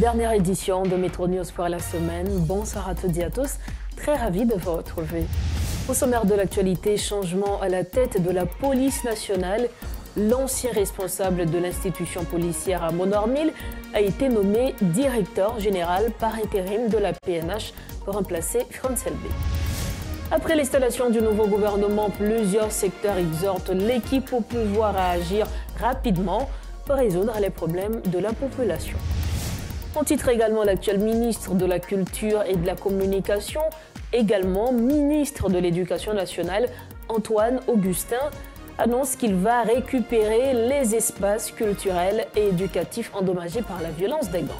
Dernière édition de Métro News pour la semaine. Bonsoir à toutes et à tous. Très ravi de vous retrouver. Au sommaire de l'actualité, changement à la tête de la police nationale. L'ancien responsable de l'institution policière à Monormil a été nommé directeur général par intérim de la PNH pour remplacer Franz Elbé. Après l'installation du nouveau gouvernement, plusieurs secteurs exhortent l'équipe au pouvoir à agir rapidement pour résoudre les problèmes de la population. On titre également l'actuel ministre de la Culture et de la Communication, également ministre de l'Éducation nationale, Antoine Augustin, annonce qu'il va récupérer les espaces culturels et éducatifs endommagés par la violence des gangs.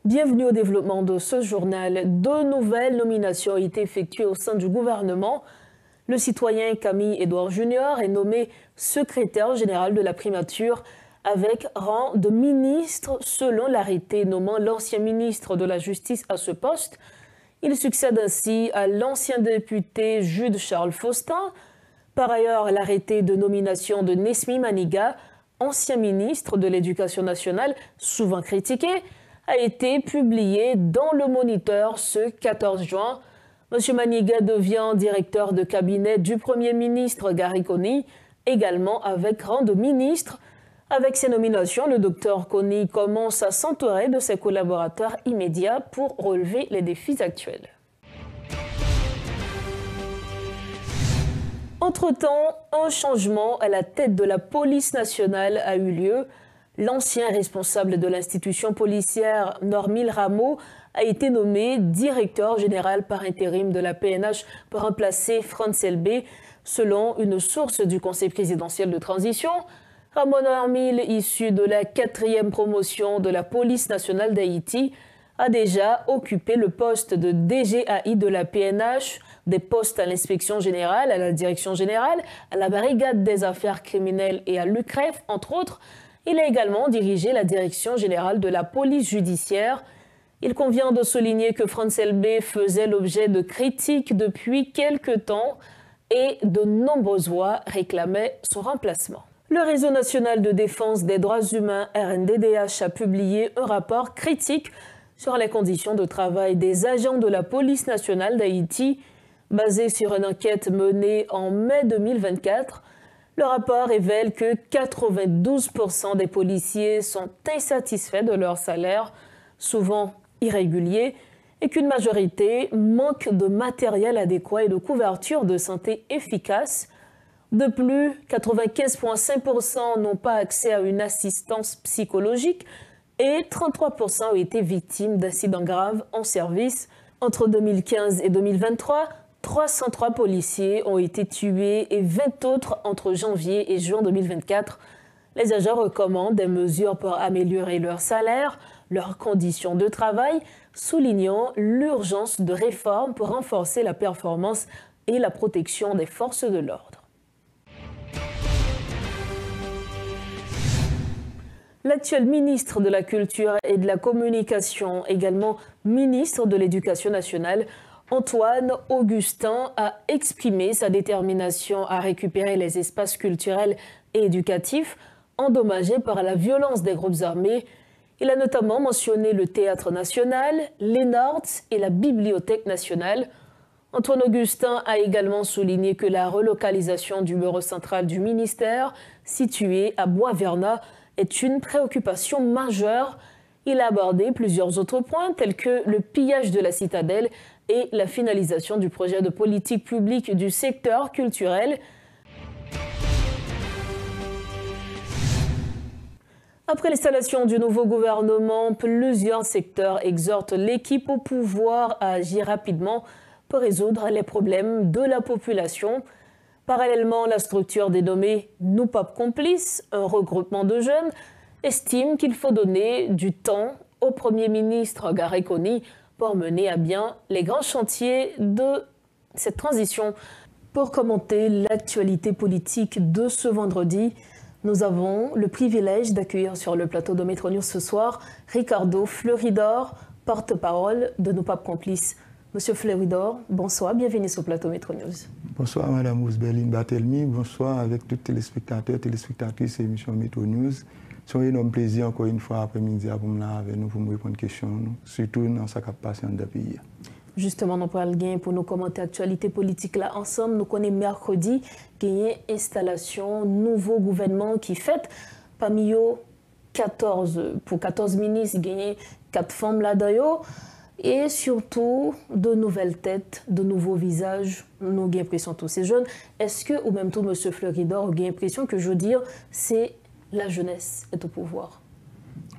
Bienvenue au développement de ce journal. Deux nouvelles nominations ont été effectuées au sein du gouvernement. Le citoyen Camille-Édouard Junior est nommé secrétaire général de la primature avec rang de ministre selon l'arrêté nommant l'ancien ministre de la Justice à ce poste. Il succède ainsi à l'ancien député Jude-Charles Faustin. Par ailleurs, l'arrêté de nomination de Nesmi Maniga, ancien ministre de l'Éducation nationale, souvent critiqué, a été publié dans le Moniteur ce 14 juin. M. Maniga devient directeur de cabinet du Premier ministre Gary Coney, également avec rang de ministre. Avec ces nominations, le Dr Coney commence à s'entourer de ses collaborateurs immédiats pour relever les défis actuels. Entre-temps, un changement à la tête de la police nationale a eu lieu. L'ancien responsable de l'institution policière, Normil Rameau, a été nommé directeur général par intérim de la PNH pour remplacer Franz Elbé, selon une source du Conseil présidentiel de transition. Ramon Normil, issu de la 4e promotion de la police nationale d'Haïti, a déjà occupé le poste de DGAI de la PNH, des postes à l'inspection générale, à la direction générale, à la brigade des affaires criminelles et à l'UCREF, entre autres. Il a également dirigé la direction générale de la police judiciaire. Il convient de souligner que Franz Elbé faisait l'objet de critiques depuis quelque temps et de nombreuses voix réclamaient son remplacement. Le Réseau national de défense des droits humains, RNDDH, a publié un rapport critique sur les conditions de travail des agents de la police nationale d'Haïti, basé sur une enquête menée en mai 2024. Le rapport révèle que 92% des policiers sont insatisfaits de leur salaire, souvent irrégulier, et qu'une majorité manque de matériel adéquat et de couverture de santé efficace. De plus, 95,5% n'ont pas accès à une assistance psychologique et 33% ont été victimes d'accidents graves en service. Entre 2015 et 2023, 303 policiers ont été tués et 20 autres entre janvier et juin 2024. Les agents recommandent des mesures pour améliorer leur salaire, leurs conditions de travail, soulignant l'urgence de réformes pour renforcer la performance et la protection des forces de l'ordre. L'actuel ministre de la Culture et de la Communication, également ministre de l'Éducation nationale, Antoine Augustin, a exprimé sa détermination à récupérer les espaces culturels et éducatifs endommagés par la violence des groupes armés. Il a notamment mentionné le Théâtre national, l'ENART et la Bibliothèque nationale. Antoine Augustin a également souligné que la relocalisation du bureau central du ministère, situé à Bois-Vernat, est une préoccupation majeure. Il a abordé plusieurs autres points, tels que le pillage de la citadelle et la finalisation du projet de politique publique du secteur culturel. Après l'installation du nouveau gouvernement, plusieurs secteurs exhortent l'équipe au pouvoir à agir rapidement pour résoudre les problèmes de la population. Parallèlement, la structure dénommée NUPAP Complice, un regroupement de jeunes, estime qu'il faut donner du temps au Premier ministre Gary Coney pour mener à bien les grands chantiers de cette transition. Pour commenter l'actualité politique de ce vendredi, nous avons le privilège d'accueillir sur le plateau de Métro News ce soir Ricardo Fleuridor, porte-parole de NUPAP Complice. Monsieur Fleury-Dor, bonsoir, bienvenue sur Plateau Metro News. Bonsoir Madame Ousbeline Barthelemy, bonsoir avec tous les téléspectateurs, téléspectatrices et émissions Metro News. C'est un énorme plaisir encore une fois après-midi pour me avec nous pour me répondre aux questions, surtout dans ce qui a passé dans le pays. Justement, nous parlons bien pour nous commenter l'actualité politique là ensemble. Nous connaissons mercredi qu'il y a une installation, nouveau gouvernement qui fait parmi eux 14 ministres, il y a 4 femmes là-dedans. Et surtout, de nouvelles têtes, de nouveaux visages, nous avons l'impression tous ces jeunes. Est-ce que, ou même tout M. Fleury-Dor, vous avez l'impression que, je veux dire, c'est la jeunesse est au pouvoir?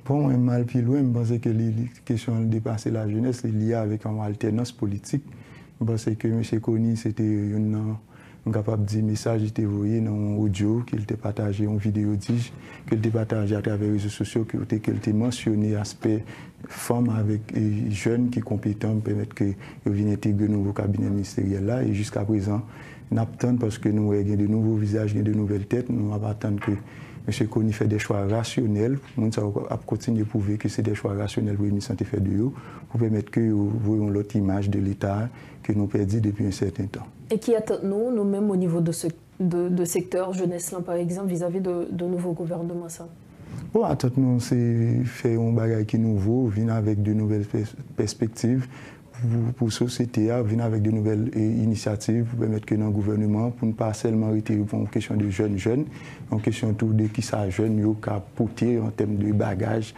Bon, moi, mal plus loin, je pense que la question de dépasser la jeunesse est liée avec une alternance politique. Je pense que M. Kony, c'était capable de dire message, il était envoyé dans un audio, qu'il était partagé en vidéo, qu'il était partagé à travers les réseaux sociaux, qu'il était mentionné l'aspect femmes avec jeunes qui sont compétents pour permettre qu'ils viennent intégrer le nouveau cabinet ministériel là. Et jusqu'à présent, nous attendons parce que nous avons de nouveaux visages, de nouvelles têtes. Nous attendons que M. Kony fait des choix rationnels. Nous allons continuer à prouver que c'est des choix rationnels pour nous santé faire de eux, pour permettre que nous voyons l'autre image de l'État que nous perdons depuis un certain temps. Et qui attend nous-mêmes au niveau de secteur jeunesse, là, par exemple, vis-à-vis de nouveaux gouvernements ça? Bon, attends-nous, c'est faire un bagage qui est nouveau, venir avec de nouvelles perspectives pour la société, venir avec de nouvelles initiatives pour permettre que dans le gouvernement, pour ne pas seulement arrêter pour une question de jeunes, une question de qui ça jeune, qui a porté en termes de bagages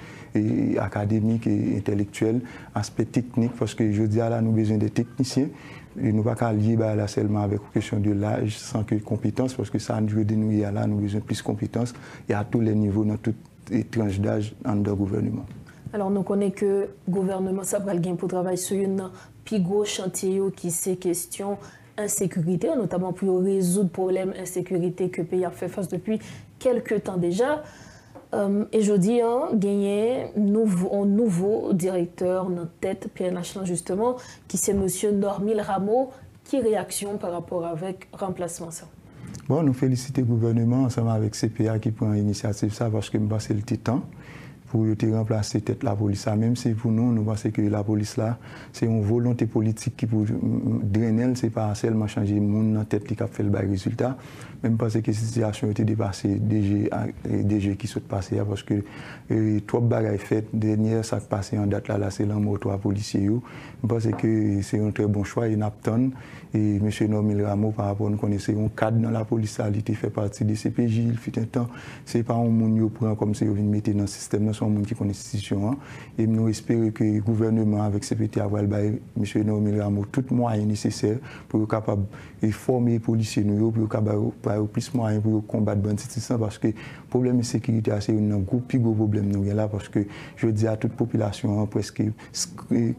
académiques et intellectuels, aspect technique, parce que je dis là, nous avons besoin de techniciens. Et nous ne pouvons pas lier là seulement avec la question de l'âge sans que compétence, parce que ça nous veut dénouer là, nous avons besoin de plus de compétences et à tous les niveaux, dans toutes les tranches d'âge dans le gouvernement. Alors nous connaissons que le gouvernement ça va gagner pour travailler sur un plus gros chantier qui c'est question insécurité, notamment pour résoudre le problème d'insécurité que le pays a fait face depuis quelques temps déjà. Et je dis, gagner un nouveau directeur dans tête PNH justement, qui c'est M. Normil Rameau. Qui réaction par rapport avec remplacement ça? Bon, nous félicitons le gouvernement ensemble avec CPA qui prend l'initiative ça parce que nous pensons le temps pour remplacer tête la police. Même si pour nous, nous pensons que la police là, c'est une volonté politique qui pour drainer, c'est pas seulement changer le monde dans tête qui a fait le bon résultat. Même parce que la situation a été dépassée, DG qui sont passés parce que trois bagages faits, dernière ça qui passé en date là c'est l'amour trois policiers. Je pense que c'est un très bon choix et Napton et M. Normil Rameau par rapport à nous connaissons un cadre dans la police, il fait partie des CPJ, il fait un temps, c'est pas un monde qui prend comme si on vient mettre dans le système, c'est un monde qui connaît l'institution. Et nous espérons que le gouvernement avec CPT va M. Normil Rameau tout moyen nécessaire pour être capable de former les policiers, pour être capable plus de moyens pour combattre le banditisme parce que le problème de sécurité c'est un plus gros problème là parce que je dis à toute population presque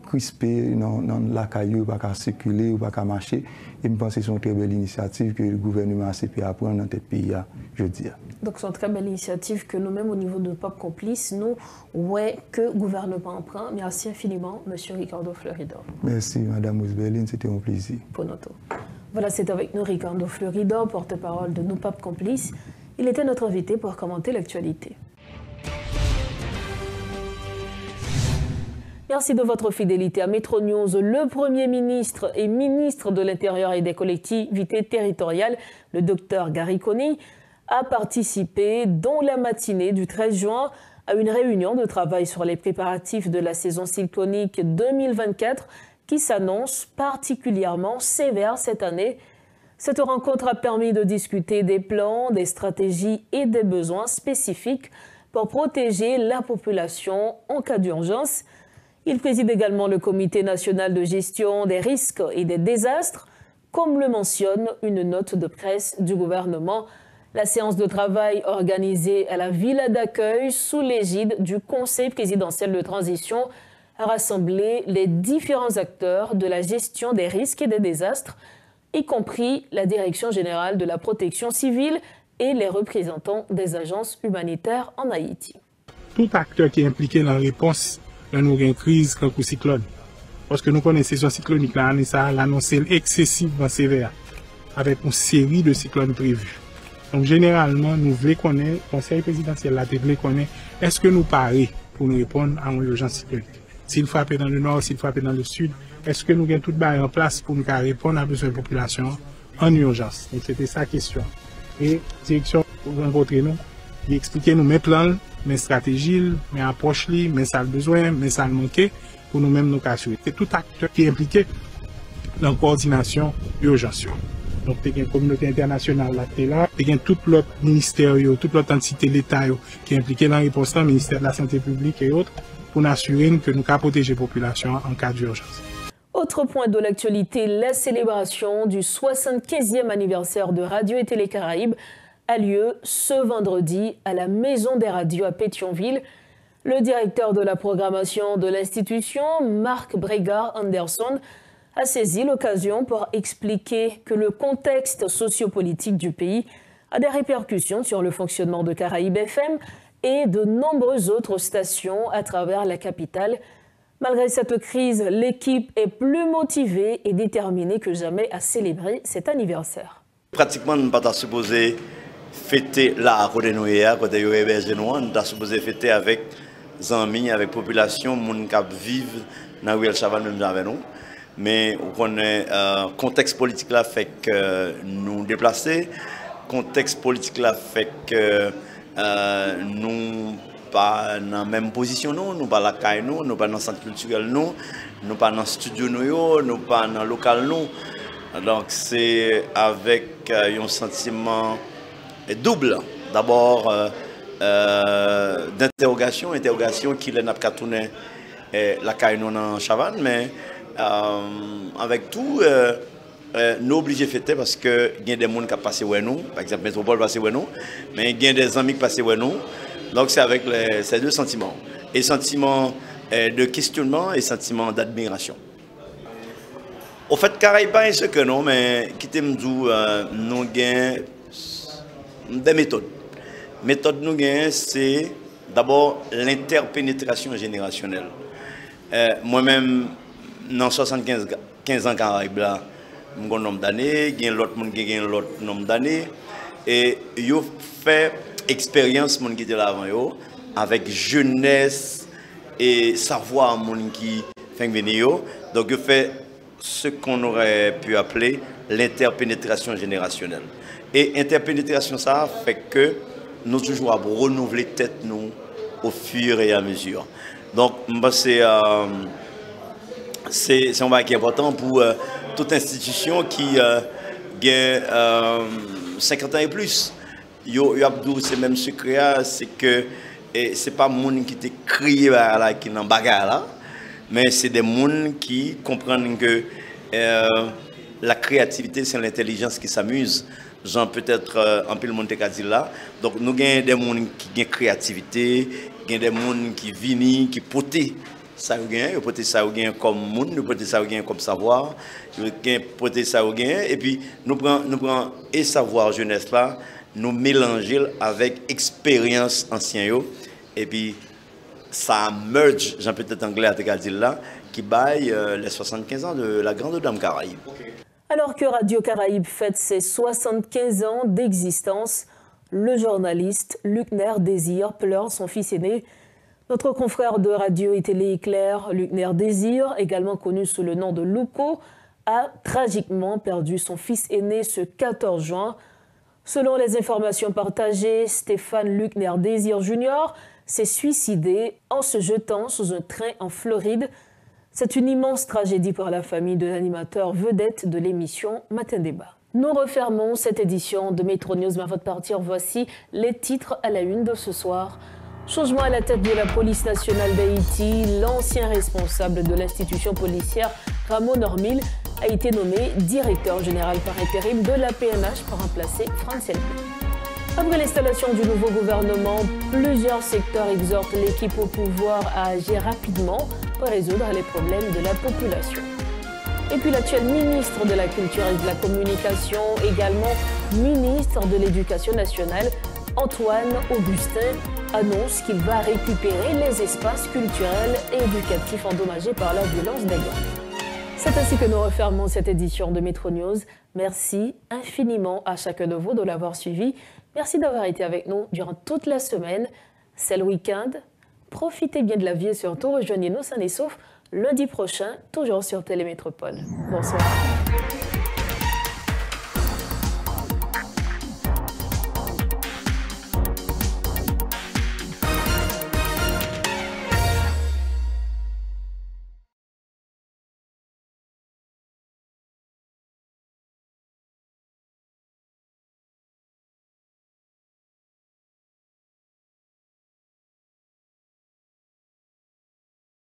crispée dans la caillou, pas qu'à circuler ou pas qu'à marcher. Et je pense que c'est une très belle initiative que le gouvernement a CPA prend dans notre pays, je dis. Donc c'est une très belle initiative que nous-mêmes au niveau de Peuple Complice, nous, ouais, que le gouvernement prend. Merci infiniment, M. Ricardo Fleury-Dor. Merci, Mme Ousbeline, c'était un plaisir. Pour notre tour. Voilà, c'est avec nous Ricardo Fleury-Dor, porte-parole de nos Peuple Complice. Il était notre invité pour commenter l'actualité. Merci de votre fidélité à Metro News. Le Premier ministre et ministre de l'Intérieur et des collectivités territoriales, le Dr Gary Coney, a participé dans la matinée du 13 juin à une réunion de travail sur les préparatifs de la saison cyclonique 2024 qui s'annonce particulièrement sévère cette année. Cette rencontre a permis de discuter des plans, des stratégies et des besoins spécifiques pour protéger la population en cas d'urgence. Il préside également le Comité national de gestion des risques et des désastres, comme le mentionne une note de presse du gouvernement. La séance de travail organisée à la Villa d'accueil sous l'égide du Conseil présidentiel de transition a rassemblé les différents acteurs de la gestion des risques et des désastres, y compris la Direction générale de la protection civile et les représentants des agences humanitaires en Haïti. Tout acteur qui est impliqué dans la réponse à une crise comme le cyclone, parce que nous connaissons la saison cyclonique, l'annonce excessivement sévère, avec une série de cyclones prévus. Donc généralement, nous voulons connaître, le Conseil présidentiel a voulu connaître, est-ce que nous parons pour nous répondre à une urgence cyclonique. s'il frappe dans le nord, s'il frappe dans le sud, est-ce que nous avons tout barré en place pour nous répondre à besoin de la population en urgence? Donc c'était ça la question. Et direction rencontrer nous, il expliquer nous mes plans, mes stratégies, mes approches, mes ça le besoin, mes ça le manquer pour nous-mêmes nous assurer. C'est tout acteur qui est impliqué dans la coordination urgence. Donc, il y a une communauté internationale là, il y a tout l'autre ministère, toute l'autre entité de l'État qui est impliquée dans la réponse, le ministère de la Santé publique et autres, pour nous assurer que nous pouvons protéger la population en cas d'urgence. Autre point de l'actualité, la célébration du 75e anniversaire de Radio et Télé Caraïbes a lieu ce vendredi à la Maison des Radios à Pétionville. Le directeur de la programmation de l'institution, Marc Brégard-Anderson, a saisi l'occasion pour expliquer que le contexte sociopolitique du pays a des répercussions sur le fonctionnement de Caraïbes FM et de nombreuses autres stations à travers la capitale. Malgré cette crise, l'équipe est plus motivée et déterminée que jamais à célébrer cet anniversaire. Pratiquement, nous ne sommes pas supposés fêter la côté nous, côté hébergé nous, nous sommes supposés fêter avec les amis, avec la population, les gens qui vivent dans le Chaval, même avec nous. Mais le contexte politique là fait que nous déplacer, le contexte politique là fait que nous pas dans la même position, nous pas la caille, nous pas dans le centre culturel, nous pas dans le studio, nous pas dans le local. Donc c'est avec un sentiment double. D'abord d'interrogation qui n'a pas tourné la caille dans Chavannes, mais avec tout, nous obligés de fêter parce que il y a des gens qui passent avec nous, par exemple Métropole passe avec nous, mais il y a des amis qui passent avec nous. Donc c'est avec ces deux sentiments, et sentiments de questionnement et sentiments d'admiration. Au fait, Caraïbes, ce que non, mais qui t'aime dire, nous avons des méthodes. Méthode nous gagnons, c'est d'abord l'interpénétration générationnelle. Moi-même, dans 75 ans Caraïbes là, j'ai un nombre d'années, il y a l'autre monde qui a un autre nombre d'années, et yo fait expérience mon qui était là avant yo avec jeunesse et savoir mon qui fait venir yo. Donc yo fait ce qu'on aurait pu appeler l'interpénétration générationnelle. Et interpénétration ça fait que nous toujours à renouveler tête nous au fur et à mesure. Donc c'est un bail qui est important pour toute institution qui a 50 ans et plus. C'est même secret, c'est que c'est pas les gens qui te crié là, qui n'ont bagarre là, mais c'est des gens qui comprennent que la créativité, c'est l'intelligence qui s'amuse. Genre peut-être un peu le monde qui a dit là. Donc nous avons des gens qui ont créativité, des gens qui viennent, qui potent ça comme monde, nous potent ça comme savoir, nous potent ça et puis nous prenons et savoir jeunesse là, nous mélanger avec expérience ancienne et puis ça merge, j'ai peut-être anglais à te dire là, qui baille les 75 ans de la grande dame Caraïbe. Alors que Radio Caraïbes fête ses 75 ans d'existence, le journaliste Luc Nair-Désir pleure son fils aîné. Notre confrère de Radio et Télé Éclair, Luc Nair-Désir, également connu sous le nom de Louko, a tragiquement perdu son fils aîné ce 14 juin. Selon les informations partagées, Stéphane Luc Nair-Désir Jr. s'est suicidé en se jetant sous un train en Floride. C'est une immense tragédie pour la famille de l'animateur vedette de l'émission Matin Débat. Nous refermons cette édition de Métro News, mais avant de partir, voici les titres à la une de ce soir. Changement à la tête de la police nationale d'Haïti, l'ancien responsable de l'institution policière Ramon Normil a été nommé directeur général par intérim de la PNH pour remplacer Franz Elbe. Après l'installation du nouveau gouvernement, plusieurs secteurs exhortent l'équipe au pouvoir à agir rapidement pour résoudre les problèmes de la population. Et puis l'actuel ministre de la Culture et de la Communication, également ministre de l'Éducation nationale, Antoine Augustin, annonce qu'il va récupérer les espaces culturels et éducatifs endommagés par la violence des gangs. C'est ainsi que nous refermons cette édition de Métro News. Merci infiniment à chacun de vous de l'avoir suivi. Merci d'avoir été avec nous durant toute la semaine. C'est le week-end. profitez bien de la vie et surtout rejoignez-nous sains et saufs lundi prochain, toujours sur Télémétropole. Bonsoir.